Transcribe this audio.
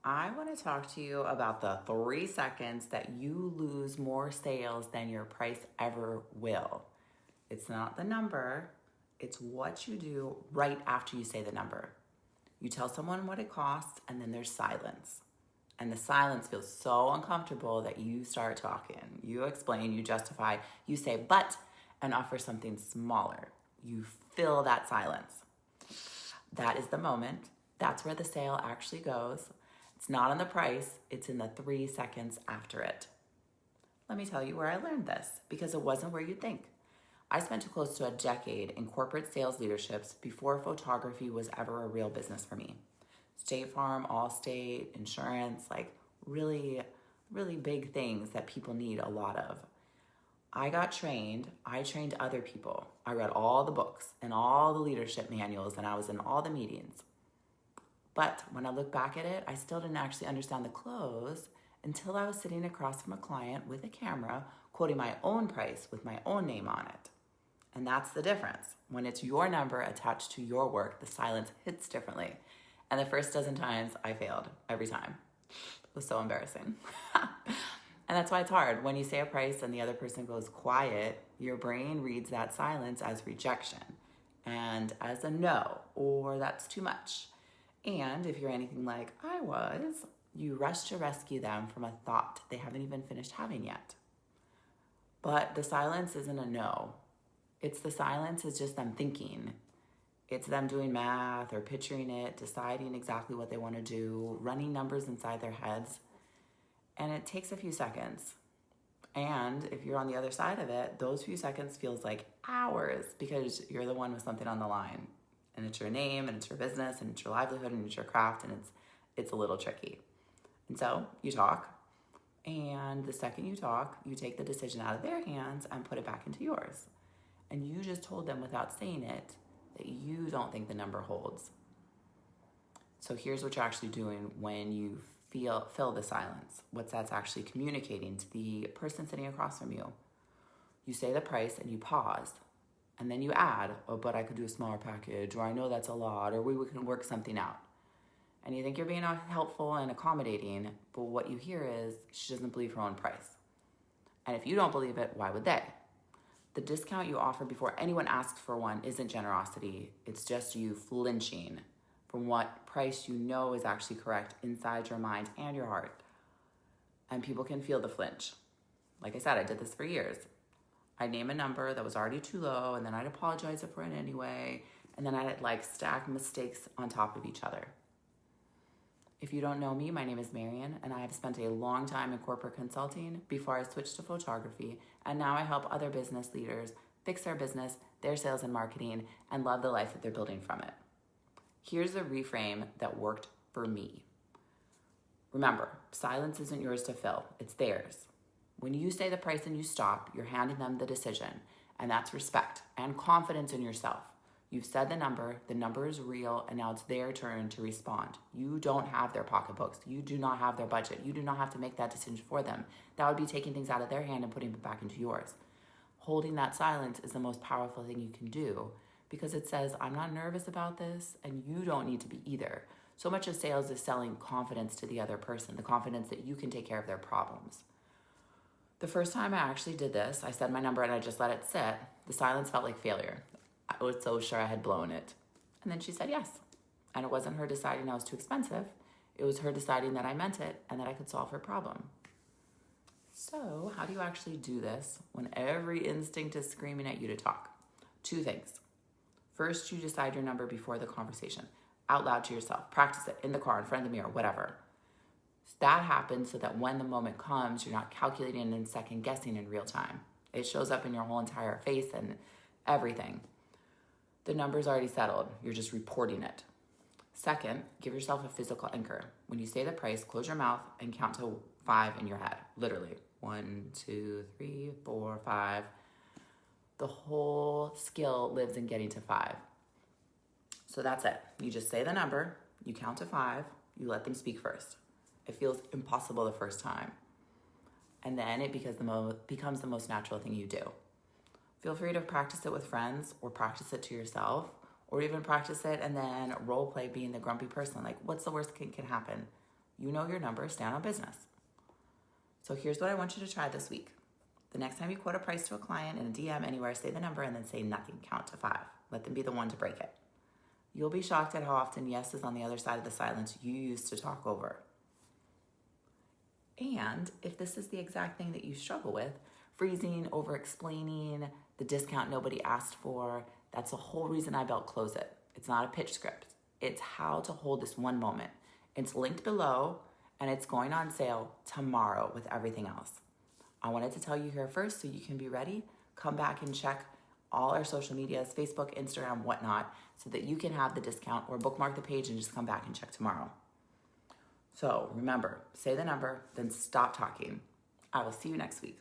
I want to talk to you about the 3 seconds that you lose more sales than your price ever will. It's not the number, it's what you do right after you say the number. You tell someone what it costs, and then there's silence. And the silence feels so uncomfortable that you start talking. You explain, you justify, you say, but, and offer something smaller. You fill that silence. That is the moment. That's where the sale actually goes. It's not on the price, it's in the 3 seconds after it. Let me tell you where I learned this, because it wasn't where you'd think. I spent close to a decade in corporate sales leaderships before photography was ever a real business for me. State Farm, Allstate, insurance, like really, really big things that people need a lot of. I trained other people. I read all the books and all the leadership manuals, and I was in all the meetings. But when I look back at it, I still didn't actually understand the close until I was sitting across from a client with a camera, quoting my own price with my own name on it. And that's the difference. When it's your number attached to your work, the silence hits differently. And the first dozen times, I failed every time. It was so embarrassing. And that's why it's hard. When you say a price and the other person goes quiet, your brain reads that silence as rejection and as a no, or that's too much. And if you're anything like I was, you rush to rescue them from a thought they haven't even finished having yet. But the silence isn't a no. The silence is just them thinking. It's them doing math or picturing it, deciding exactly what they want to do, running numbers inside their heads. And it takes a few seconds. And if you're on the other side of it, those few seconds feels like hours because you're the one with something on the line. And it's your name, and it's your business, and it's your livelihood, and it's your craft, and it's a little tricky. And so you talk, and the second you talk, you take the decision out of their hands and put it back into yours. And you just told them without saying it that you don't think the number holds. So here's what you're actually doing when you fill the silence. What that's actually communicating to the person sitting across from you. You say the price and you pause. And then you add, oh, but I could do a smaller package, or I know that's a lot, or we can work something out. And you think you're being helpful and accommodating, but what you hear is she doesn't believe her own price. And if you don't believe it, why would they? The discount you offer before anyone asks for one isn't generosity. It's just you flinching from what price you know is actually correct inside your mind and your heart. And people can feel the flinch. Like I said, I did this for years. I'd name a number that was already too low, and then I'd apologize for it anyway, and then I'd stack mistakes on top of each other. If you don't know me, my name is Marian, and I have spent a long time in corporate consulting before I switched to photography, and now I help other business leaders fix their business, their sales and marketing, and love the life that they're building from it. Here's a reframe that worked for me. Remember, silence isn't yours to fill, it's theirs. When you say the price and you stop, you're handing them the decision, and that's respect and confidence in yourself. You've said the number is real, and now it's their turn to respond. You don't have their pocketbooks. You do not have their budget. You do not have to make that decision for them. That would be taking things out of their hand and putting it back into yours. Holding that silence is the most powerful thing you can do because it says, I'm not nervous about this, and you don't need to be either. So much of sales is selling confidence to the other person, the confidence that you can take care of their problems. The first time I actually did this, I said my number and I just let it sit. The silence felt like failure. I was so sure I had blown it. And then she said yes. And it wasn't her deciding I was too expensive. It was her deciding that I meant it and that I could solve her problem. So how do you actually do this when every instinct is screaming at you to talk? 2 things. First, you decide your number before the conversation, out loud to yourself. Practice it in the car, in front of the mirror, whatever. That happens so that when the moment comes, you're not calculating and second guessing in real time. It shows up in your whole entire face and everything. The number's already settled. You're just reporting it. Second, give yourself a physical anchor. When you say the price, close your mouth and count to 5 in your head. Literally. 1, 2, 3, 4, 5. The whole skill lives in getting to 5. So that's it. You just say the number, you count to 5, you let them speak first. It feels impossible the first time. And then it becomes the most natural thing you do. Feel free to practice it with friends or practice it to yourself or even practice it and then role play being the grumpy person. Like, what's the worst that can happen? You know your number, stand on business. So here's what I want you to try this week. The next time you quote a price to a client in a DM anywhere, say the number and then say nothing. Count to 5. Let them be the one to break it. You'll be shocked at how often yes is on the other side of the silence you used to talk over. And if this is the exact thing that you struggle with, freezing, over-explaining, the discount nobody asked for, that's the whole reason I built Close It. It's not a pitch script. It's how to hold this one moment. It's linked below, and it's going on sale tomorrow with everything else. I wanted to tell you here first so you can be ready. Come back and check all our social medias, Facebook, Instagram, whatnot, so that you can have the discount or bookmark the page and just come back and check tomorrow. So remember, say the number, then stop talking. I will see you next week.